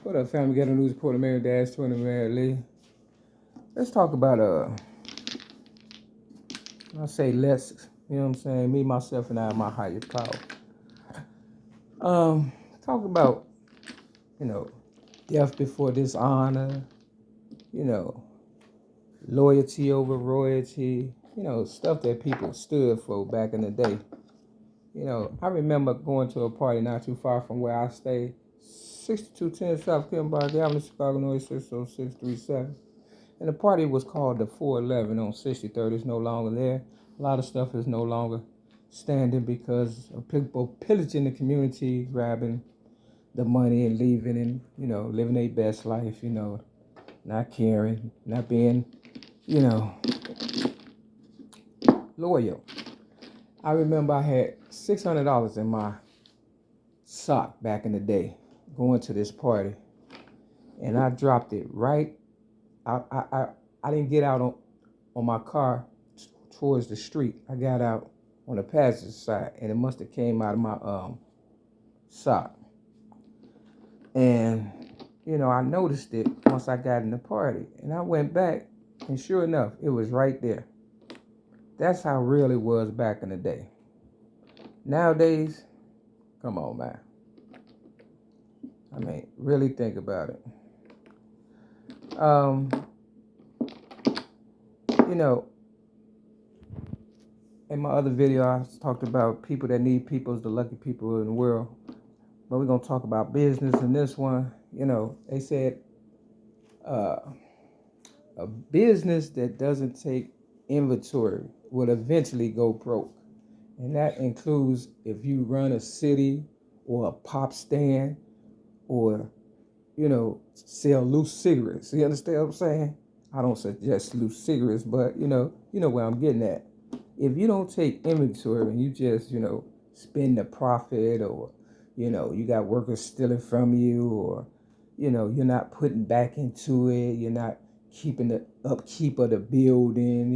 What up, family? Got a news report of Mary Dash, 20 Mary Lee. Let's talk about I say let's, you know what I'm saying? Me, myself, and I, my higher power. Talk about, you know, death before dishonor, you know, loyalty over royalty, stuff that people stood for back in the day. I remember going to a party not too far from where I stay, 6210 South Kimberley Avenue, Chicago, Illinois, 60637. And the party was called the 411 on 63rd. It's no longer there. A lot of stuff is no longer standing because of people pillaging the community, grabbing the money and leaving and, living their best life, not caring, not being, loyal. I remember I had $600 in my sock back in the day going to this party. And I dropped it right. I didn't get out on my car towards the street. I got out on the passenger side, and it must have came out of my sock. And I noticed it once I got in the party, and I went back, and sure enough, it was right there. That's how real it was back in the day. Nowadays, come on, man. I mean, really think about it. In my other video, I talked about people that need people is the lucky people in the world. But we're going to talk about business in this one. They said a business that doesn't take inventory will eventually go broke. And that includes if you run a city or a pop stand or, sell loose cigarettes. You understand what I'm saying? I don't suggest loose cigarettes, but, you know where I'm getting at. If you don't take inventory and you just, spend the profit or, you got workers stealing from you or, you're not putting back into it, you're not keeping the upkeep of the building,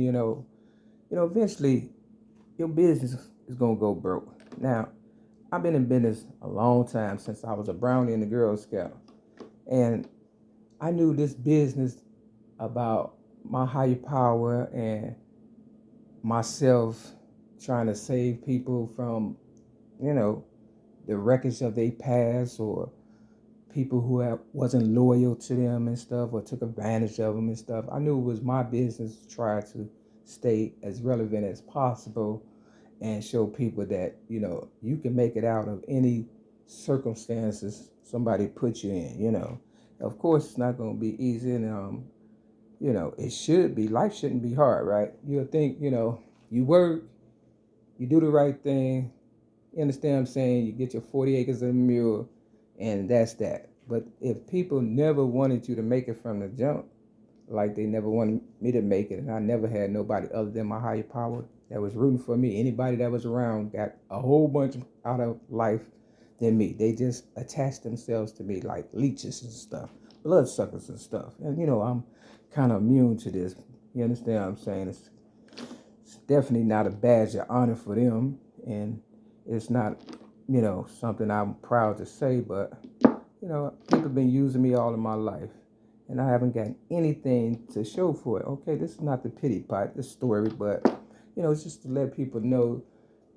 eventually your business is going to go broke. Now, I've been in business a long time since I was a brownie in the Girl Scout. And I knew this business about my higher power and myself trying to save people from, the wreckage of their past or people who wasn't loyal to them and stuff or took advantage of them and stuff. I knew it was my business to try to stay as relevant as possible and show people that, you can make it out of any circumstances somebody put you in, Of course, it's not going to be easy and, it should be. Life shouldn't be hard, right? You'll think, you work, you do the right thing, you understand what I'm saying? You get your 40 acres of a mule, and that's that. But if people never wanted you to make it from the jump, like they never wanted me to make it, and I never had nobody other than my higher power that was rooting for me, anybody that was around got a whole bunch out of life than me. They just attached themselves to me like leeches and stuff, bloodsuckers and stuff. And, I'm kind of immune to this. You understand what I'm saying? It's definitely not a badge of honor for them, and it's not, something I'm proud to say, but, people have been using me all of my life, and I haven't gotten anything to show for it. Okay, this is not the pity pot, this story, but, it's just to let people know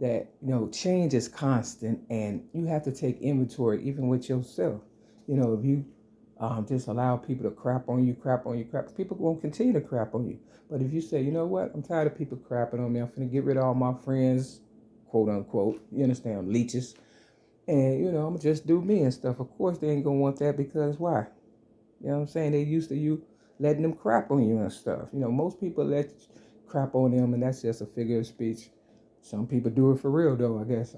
that, change is constant, and you have to take inventory even with yourself. If you just allow people to crap on you, people won't continue to crap on you. But if you say, you know what, I'm tired of people crapping on me, I'm finna get rid of all my friends, quote unquote, you understand, leeches, and, I'm gonna just do me and stuff. Of course, they ain't gonna want that because why? You know what I'm saying? They used to you letting them crap on you and stuff. Most people let crap on them, and that's just a figure of speech. Some people do it for real, though. I guess,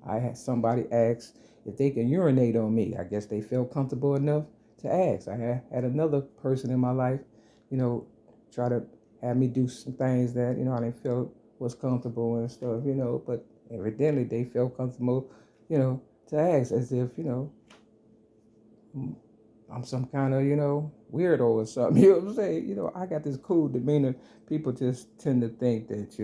I had somebody ask if they can urinate on me. I guess they felt comfortable enough to ask. I had another person in my life, try to have me do some things that, I didn't feel was comfortable and stuff, but evidently they felt comfortable, to ask as if, I'm some kind of, weirdo or something. You know what I'm saying? I got this cool demeanor. People just tend to think that,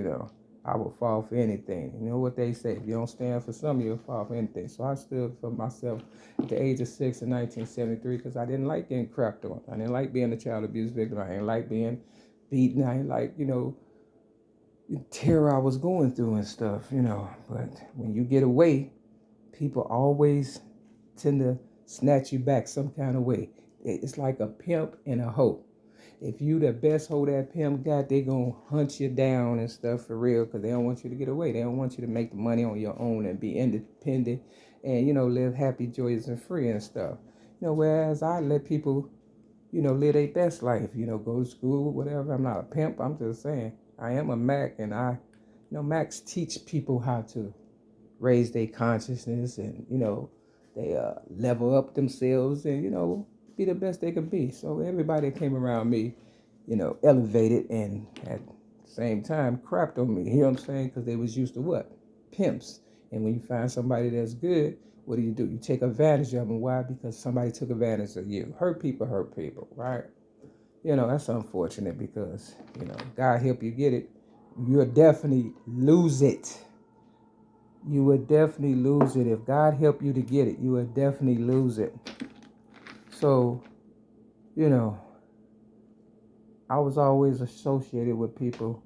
I would fall for anything. You know what they say, if you don't stand for something, you'll fall for anything. So I stood for myself at the age of 6 in 1973 because I didn't like getting crapped on. I didn't like being a child abuse victim. I didn't like being beaten. I didn't like, the terror I was going through and stuff, But when you get away, people always tend to snatch you back some kind of way. It's like a pimp and a hoe. If you the best hoe that pimp got, they gonna hunt you down and stuff for real, because they don't want you to get away. They don't want you to make the money on your own and be independent and, live happy, joyous, and free and stuff. Whereas I let people, live their best life, go to school, whatever. I'm not a pimp. I'm just saying I am a Mac, and Macs teach people how to raise their consciousness and, they level up themselves and, be the best they could be. So everybody that came around me, elevated and at the same time crapped on me. You know what I'm saying? Because they was used to what? Pimps. And when you find somebody that's good, what do? You take advantage of them. Why? Because somebody took advantage of you. Hurt people, right? That's unfortunate because, God help you get it. You'll definitely lose it. You would definitely lose it. If God help you to get it, you would definitely lose it. So, I was always associated with people,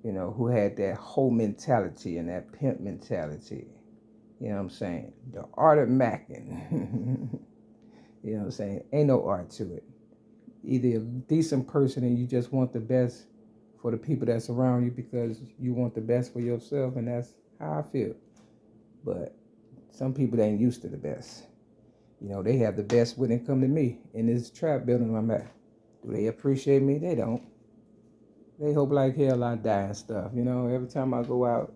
who had that whole mentality and that pimp mentality. You know what I'm saying? The art of macking. You know what I'm saying? Ain't no art to it. Either a decent person and you just want the best for the people that's around you because you want the best for yourself, and that's how I feel. But some people ain't used to the best. They have the best when they come to me in this trap building I'm at. Do they appreciate me? They don't. They hope like hell I die and stuff. Every time I go out,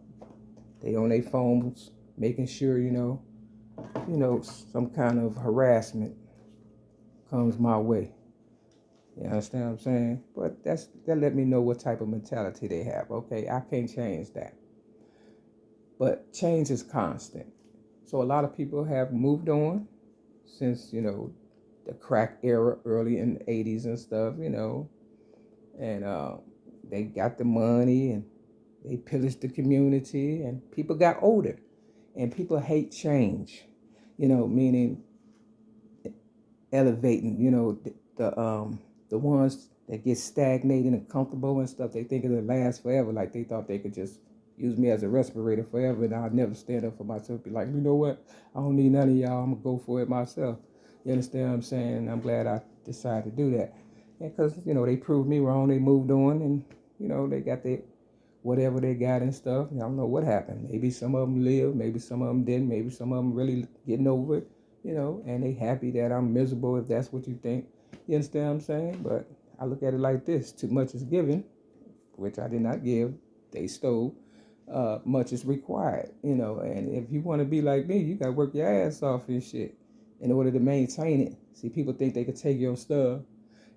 they on their phones making sure, some kind of harassment comes my way. You understand what I'm saying? But that let me know what type of mentality they have. Okay, I can't change that. But change is constant. So a lot of people have moved on since, the crack era early in the 80s and stuff, and they got the money and they pillaged the community, and people got older and people hate change, meaning elevating, the ones that get stagnated and comfortable and stuff. They think it'll last forever. Like they thought they could just use me as a respirator forever, and I'll never stand up for myself. Be like, you know what? I don't need none of y'all. I'm gonna go for it myself. You understand what I'm saying? I'm glad I decided to do that. And because, they proved me wrong. They moved on and, they got their whatever they got and stuff. I don't know what happened. Maybe some of them lived. Maybe some of them didn't. Maybe some of them really getting over it, and they happy that I'm miserable if that's what you think. You understand what I'm saying? But I look at it like this. Too much is given, which I did not give. They stole. Much is required, and if you want to be like me, you got to work your ass off and shit in order to maintain it. See, people think they could take your stuff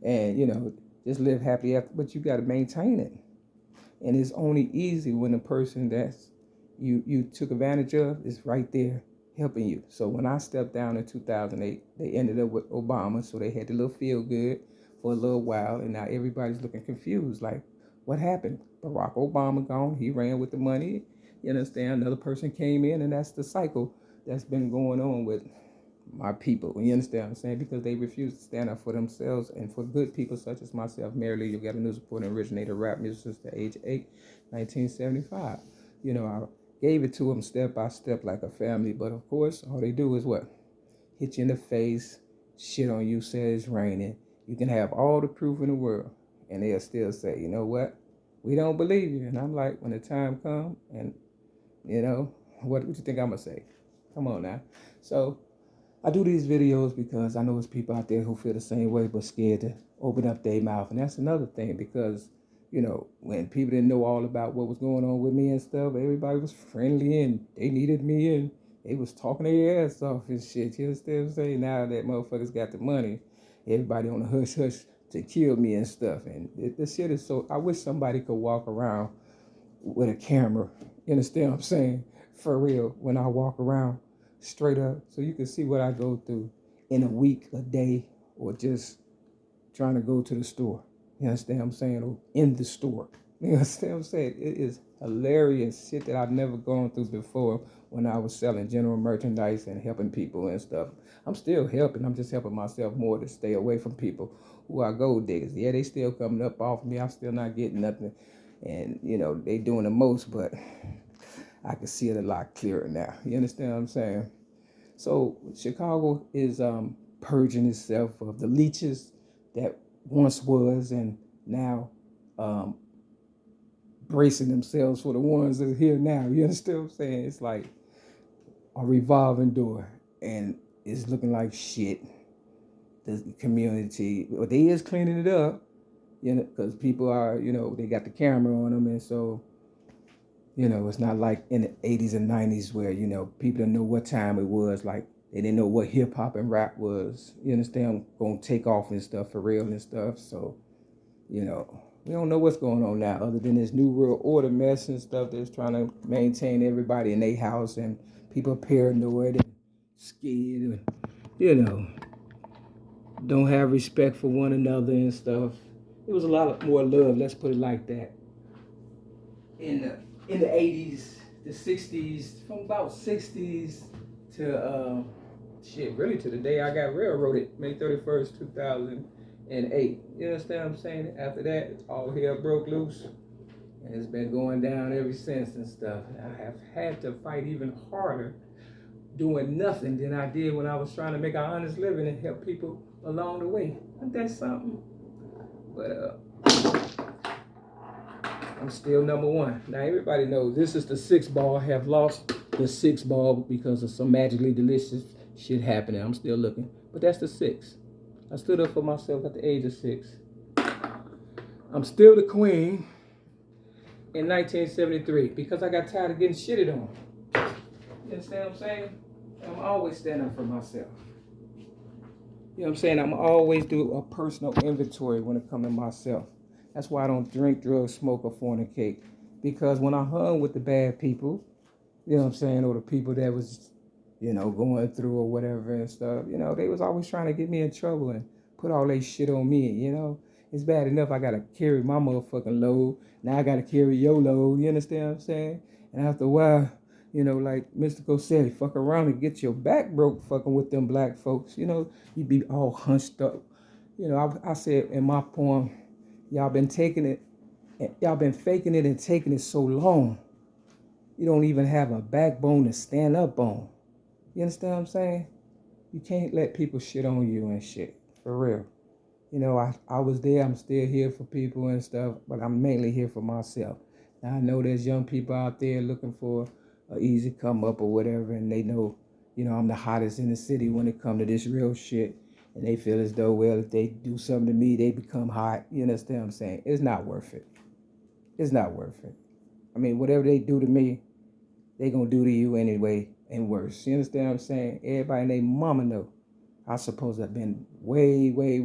and, just live happily after, but you got to maintain it. And it's only easy when the person that's you took advantage of is right there helping you. So when I stepped down in 2008, they ended up with Obama, so they had the little feel good for a little while, and now everybody's looking confused, like, what happened? Barack Obama gone, he ran with the money, you understand? Another person came in, and that's the cycle that's been going on with my people. You understand what I'm saying? Because they refuse to stand up for themselves and for good people such as myself. Mary Lee, you got a news reporter and originator of rap music since the age of 8, 1975. I gave it to them step by step like a family, but of course, all they do is what? Hit you in the face, shit on you, say it's raining. You can have all the proof in the world, and they'll still say, you know what? We don't believe you. And I'm like, when the time comes, and, what you think I'm going to say? Come on now. So I do these videos because I know there's people out there who feel the same way but scared to open up their mouth. And that's another thing because, when people didn't know all about what was going on with me and stuff, everybody was friendly and they needed me and they was talking their ass off and shit. You understand what I'm saying? Now that motherfuckers got the money, everybody on the hush hush to kill me and stuff. And this shit is so, I wish somebody could walk around with a camera. You understand what I'm saying? For real, when I walk around straight up, so you can see what I go through in a week, a day, or just trying to go to the store. You understand what I'm saying? Or in the store. You understand what I'm saying? It is hilarious shit that I've never gone through before when I was selling general merchandise and helping people and stuff. I'm still helping. I'm just helping myself more to stay away from people who are gold diggers. Yeah, they still coming up off me. I'm still not getting nothing. And, they doing the most, but I can see it a lot clearer now. You understand what I'm saying? So Chicago is purging itself of the leeches that once was and now bracing themselves for the ones that are here now. You understand what I'm saying? It's like a revolving door, and it's looking like shit. The community, well, they is cleaning it up, because people are, they got the camera on them, and so, it's not like in the 80s and 90s where, people didn't know what time it was, like they didn't know what hip hop and rap was, you understand, gonna take off and stuff for real and stuff. So, we don't know what's going on now other than this new world order mess and stuff that's trying to maintain everybody in their house, and people paranoid and scared and, don't have respect for one another and stuff. It was a lot more love, let's put it like that. In the 80s, the 60s, from about 60s to really to the day I got railroaded, May 31st, 2008. You understand what I'm saying? After that, all hell broke loose. And it's been going down ever since and stuff. I have had to fight even harder doing nothing than I did when I was trying to make an honest living and help people along the way. Ain't that something? But I'm still number one. Now everybody knows this is the 6th ball. I have lost the 6th ball because of some magically delicious shit happening. I'm still looking. But that's the 6th. I stood up for myself at the age of 6. I'm still the queen in 1973 because I got tired of getting shitted on. You understand what I'm saying? I'm always standing up for myself. You know what I'm saying? I'm always do a personal inventory when it comes to myself. That's why I don't drink, drug, smoke, or fornicate. Because when I hung with the bad people, you know what I'm saying, or the people that was, going through or whatever and stuff, they was always trying to get me in trouble and put all that shit on me, It's bad enough I got to carry my motherfucking load. Now I got to carry your load, you understand what I'm saying? And after a while, like Mystical said, fuck around and get your back broke fucking with them black folks. You be all hunched up. I said in my poem, y'all been faking it and taking it so long. You don't even have a backbone to stand up on. You understand what I'm saying? You can't let people shit on you and shit. For real. I was there, I'm still here for people and stuff, but I'm mainly here for myself. Now I know there's young people out there looking for an easy come up or whatever, and they know, I'm the hottest in the city when it comes to this real shit. And they feel as though, well, if they do something to me, they become hot. You understand what I'm saying? It's not worth it. It's not worth it. I mean, whatever they do to me, they gonna do to you anyway and worse. You understand what I'm saying? Everybody and their mama know. I suppose I've been way, way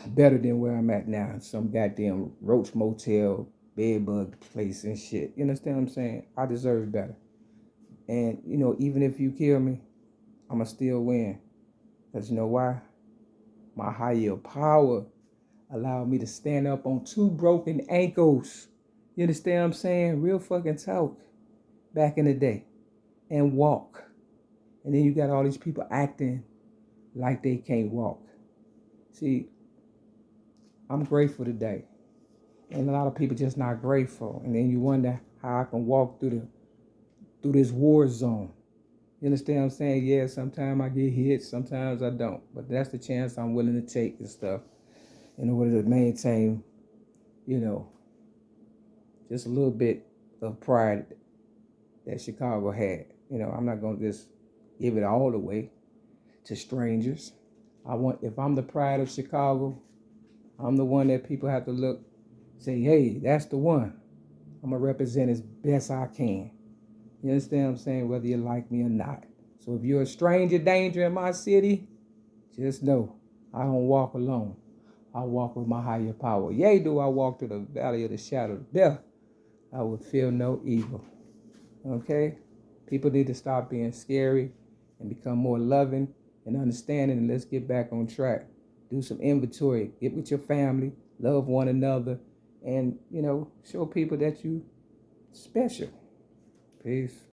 better than where I'm at now. Some goddamn roach motel, bed bug place and shit. You understand what I'm saying? I deserve better. And, even if you kill me, I'ma still win. Because you know why? My higher power allowed me to stand up on 2 broken ankles. You understand what I'm saying? Real fucking talk. Back in the day. And walk. And then you got all these people acting like they can't walk. See, I'm grateful today. And a lot of people just not grateful. And then you wonder how I can walk through this war zone. You understand what I'm saying? Yeah, sometimes I get hit, sometimes I don't. But that's the chance I'm willing to take and stuff in order to maintain, just a little bit of pride that Chicago had. I'm not going to just give it all away to strangers. If I'm the pride of Chicago, I'm the one that people have to look, say, hey, that's the one. I'm going to represent as best I can. You understand what I'm saying? Whether you like me or not. So if you're a stranger danger in my city, just know I don't walk alone. I walk with my higher power. Yea, do I walk through the valley of the shadow of death, I will feel no evil. Okay? People need to stop being scary and become more loving and understanding, and let's get back on track. Do some inventory. Get with your family. Love one another. and, show people that you special. Peace.